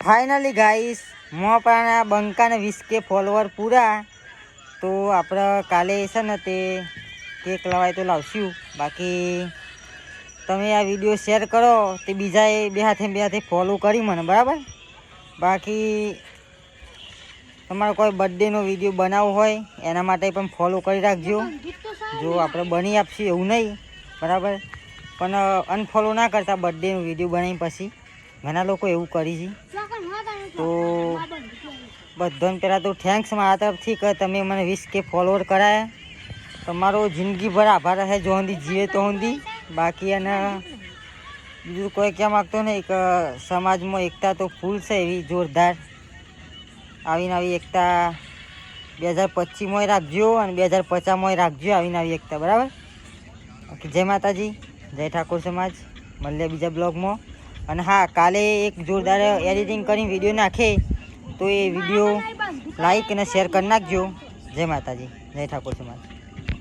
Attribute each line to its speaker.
Speaker 1: Finally guys મોપાના બંકાને 20K follower પૂરા તો આપણે કાલે છે ને તે કેક લવાય તો લાવશું. બાકી તમે આ વિડીયો શેર કરો તે બીજાએ બે હાથે ફોલો કરી મને, બરાબર. બાકી તમારો કોઈ બર્થડેનો વિડીયો બનાવવો હોય એના માટે પણ ફોલો કરી રાખજો. જો આપણે બની આપશું એવું નહીં, બરાબર, પણ અનફોલો ના કરતા બર્થડેનો વિડીયો બનાવી પછી. ઘણા લોકો એવું કરી છે. તો બધાને પહેલાં તો થેન્ક્સ મારા તરફથી કે તમે મને 20K ફોલોવર કરાયા. તમારો જિંદગીભર આભાર રહે જો સુધી જીવે તો સુધી. બાકી અને બીજું કોઈ કહેવા માગતો નહીં કે સમાજમાં એકતા તો ફૂલ છે એવી જોરદાર. આવીને આવી એકતા 2025માં રાખજો અને 2050માં રાખજો આવીને આવી એકતા, બરાબર. બાકી જય માતાજી, જય ઠાકોર સમાજ. મળીએ બીજા બ્લોગમાં. અને હા, કાલે એક જોરદાર એડિટિંગ કરીને વિડીયો નાખે તો એ વિડીયો લાઈક અને શેર કરી નાખજો. જય માતાજી, જય ઠાકોર સમાજ.